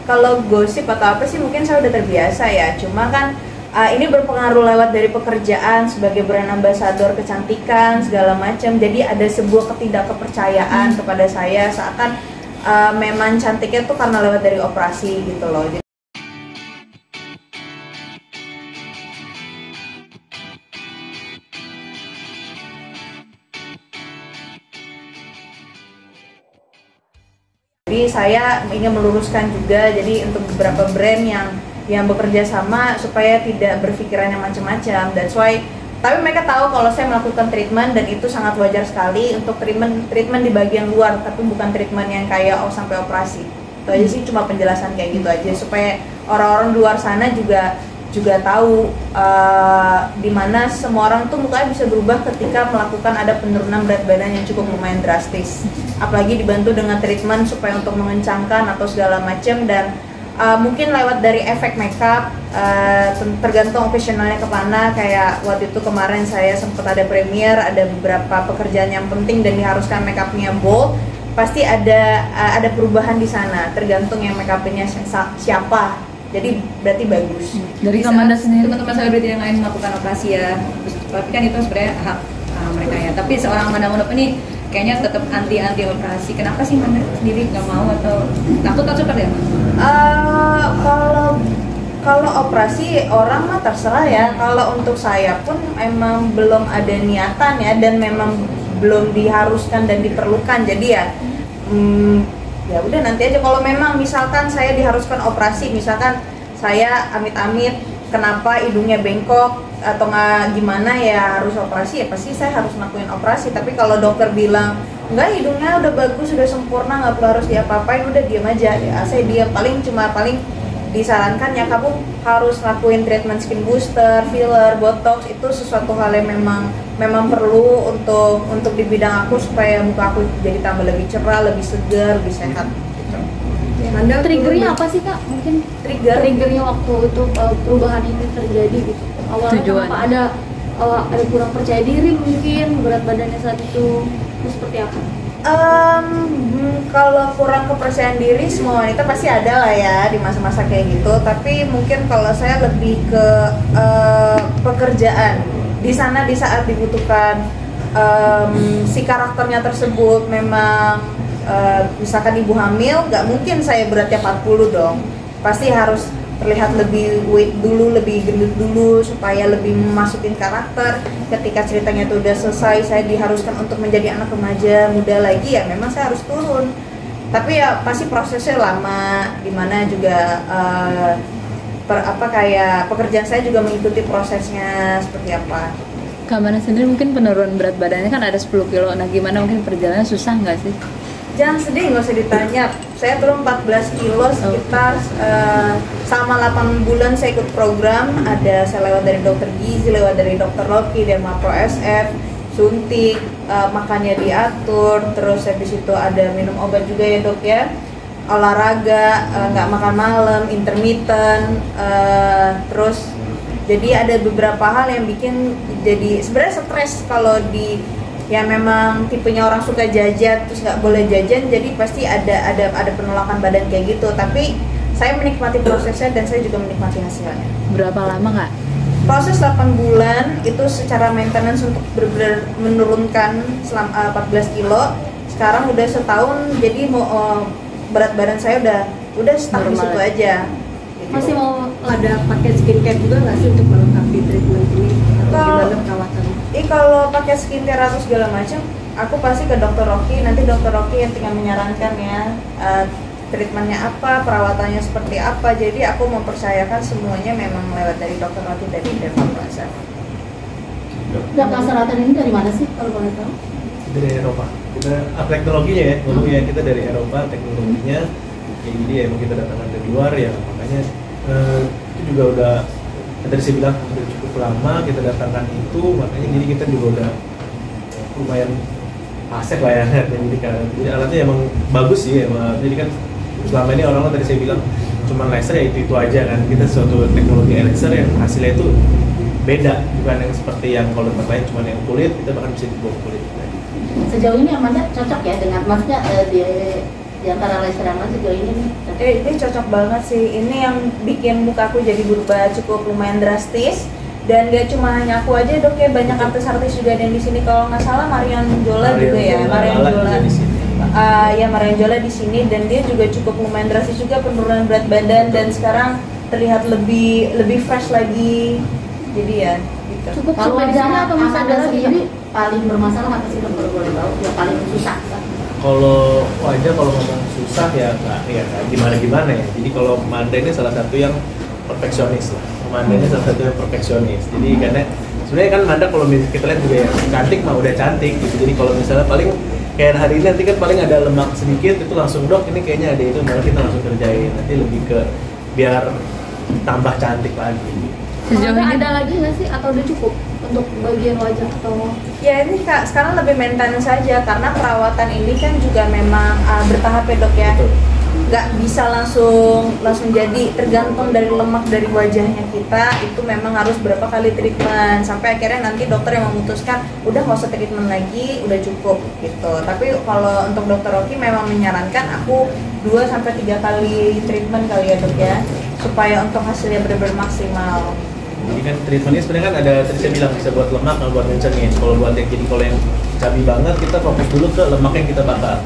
kalau gosip atau apa sih mungkin saya udah terbiasa ya. Cuma kan ini berpengaruh lewat dari pekerjaan sebagai brand ambassador kecantikan segala macam. Jadi ada sebuah ketidakkepercayaan kepada saya seakan memang cantiknya tuh karena lewat dari operasi gitu loh. Jadi saya ingin meluruskan juga, jadi untuk beberapa brand yang bekerja sama supaya tidak berpikiran yang macam-macam. That's why, tapi mereka tahu kalau saya melakukan treatment dan itu sangat wajar sekali untuk treatment di bagian luar, tapi bukan treatment yang kayak sampai operasi. Itu aja sih, cuma penjelasan kayak gitu aja supaya orang-orang di luar sana juga tahu dimana semua orang tuh mukanya bisa berubah ketika melakukan ada penurunan berat badan yang cukup lumayan drastis, apalagi dibantu dengan treatment supaya untuk mengencangkan atau segala macam. Dan mungkin lewat dari efek makeup, tergantung occasionalnya kemana. Kayak waktu itu kemarin saya sempat ada premiere, ada beberapa pekerjaan yang penting dan diharuskan makeupnya bold, pasti ada perubahan di sana tergantung yang makeupnya siapa. Jadi berarti bagus. Dari Kamanda sendiri, teman-teman selebriti yang lain melakukan operasi ya, tapi kan itu sebenarnya hak mereka ya. Tapi seorang Manda Munup ini kayaknya tetap anti operasi. Kenapa sih Manda sendiri nggak mau atau takut atau seperti apa? Kalau operasi orang mah terserah ya. Kalau untuk saya pun emang belum ada niatan ya, dan memang belum diharuskan dan diperlukan. Jadi ya udah nanti aja. Kalau memang misalkan saya diharuskan operasi, misalkan saya amit-amit kenapa hidungnya bengkok atau nggak gimana ya harus operasi, ya pasti saya harus ngelakuin operasi. Tapi kalau dokter bilang enggak, hidungnya udah bagus, udah sempurna, nggak perlu harus diapa-apain, udah diam aja ya. Saya diam. Paling disarankan ya kamu harus ngelakuin treatment skin booster, filler, botox. Itu sesuatu hal yang memang perlu untuk di bidang aku supaya muka aku jadi tambah lebih cerah, lebih segar, lebih sehat gitu. Manda, triggernya apa sih Kak? Mungkin triggernya waktu itu perubahan ini terjadi gitu. Awalnya kenapa ada kurang percaya diri mungkin, berat badannya saat itu seperti apa? Kalau kurang kepercayaan diri semua wanita pasti ada lah ya di masa-masa kayak gitu. Tapi mungkin kalau saya lebih ke pekerjaan di sana, di saat dibutuhkan si karakternya tersebut memang misalkan ibu hamil, nggak mungkin saya beratnya 40 dong. Pasti harus terlihat lebih weight dulu, lebih gendut dulu supaya lebih memasukin karakter. Ketika ceritanya itu udah selesai, saya diharuskan untuk menjadi anak remaja muda lagi, ya memang saya harus turun. Tapi ya pasti prosesnya lama, dimana juga kayak pekerjaan saya juga mengikuti prosesnya seperti apa. Kamanda sendiri mungkin penurunan berat badannya kan ada 10 kilo, nah gimana, mungkin perjalanan susah nggak sih? Jangan sedih, nggak usah ditanya. Saya turun 14 kilo sekitar selama 8 bulan saya ikut program. Saya lewat dari dokter gizi, lewat dari dokter Loki, Derma Pro SF, suntik, makannya diatur, terus habis itu ada minum obat juga ya dok ya, olahraga, nggak makan malam, intermittent, terus jadi ada beberapa hal yang bikin jadi sebenarnya stres kalau ya memang tipenya orang suka jajan terus nggak boleh jajan, jadi pasti ada penolakan badan kayak gitu. Tapi saya menikmati prosesnya dan saya juga menikmati hasilnya. Berapa lama Kak? Proses 8 bulan itu secara maintenance untuk benar-benar menurunkan selama 14 kilo. Sekarang udah setahun, jadi berat badan saya udah stuck di situ aja gitu. Masih mau ada paket skincare juga nggak sih untuk melengkapi treatment ini? Gimana perawatannya? Kalau pakai skincare atau segala macam, aku pasti ke dokter Rocky. Nanti dokter Rocky yang tinggal menyarankan ya treatmentnya apa, perawatannya seperti apa. Jadi aku mempercayakan semuanya memang lewat dari dokter Rocky dari Derma Pro SF. Nah, peralatan ini dari mana sih kalau boleh tahu? Dari Eropa. Kita teknologinya ya, ngomongnya kita dari Eropa, teknologinya kayak gini ya, emang kita datangkan dari luar ya, makanya itu juga udah tadi saya bilang udah cukup lama kita datangkan itu, makanya jadi kita juga udah lumayan aset lah ya. Jadi alatnya emang bagus sih emang. Jadi kan selama ini orang tadi saya bilang cuma laser ya itu aja kan, kita suatu teknologi laser yang hasilnya itu beda, bukan yang seperti yang kalau tempat lain cuma yang kulit, kita bahkan bisa dibawa kulit. Sejauh ini Amanda cocok ya dengan, maksudnya di antara laser yang lain sejauh ini nih? Ini cocok banget sih. Ini yang bikin mukaku jadi berubah cukup lumayan drastis. Dan gak cuma hanya aku aja dok ya, banyak artis-artis juga ada yang di sini. Kalau nggak salah Marion Jola juga ya, Marion Jola. Ya Marion Jola di sini dan dia juga cukup lumayan drastis juga penurunan berat badan dan sekarang terlihat lebih fresh lagi. Jadi ya gitu. Cukup Kalau sampai di sini wajah atau masih ada Amanda lagi? sendiri paling bermasalah apa sih dokter, boleh tahu? Yang paling susah? Kalau wajah kalau ngomong susah ya nggak gimana ya. Jadi kalau Amanda ini salah satu yang perfeksionis lah. Amanda ini salah satu yang perfeksionis. Jadi karena sebenarnya kan Amanda kalau kita lihat juga ya cantik mah udah cantik gitu. Jadi kalau misalnya paling kayak hari ini nanti kan paling ada lemak sedikit itu langsung dok ini kayaknya ada itu malah kita langsung kerjain. Nanti lebih ke biar tambah cantik lagi. Sejauh ini ada lagi nggak sih atau udah cukup untuk bagian wajah atau? Ya ini Kak, sekarang lebih maintenance saja karena perawatan ini kan juga memang bertahap ya dok ya. Betul. Nggak bisa langsung jadi tergantung dari lemak dari wajahnya kita, itu memang harus berapa kali treatment sampai akhirnya nanti dokter yang memutuskan udah nggak usah treatment lagi, udah cukup gitu. Tapi kalau untuk dokter Rocky memang menyarankan aku 2-3 kali treatment kali ya dok ya, supaya untuk hasilnya benar-benar maksimal. Jadi kan treatmentnya sebenarnya kan ada tadi saya bilang bisa buat lemak, buat ngencengin. Kalau buat yang jadi kalau yang cabi banget kita fokus dulu ke lemak yang kita bakar.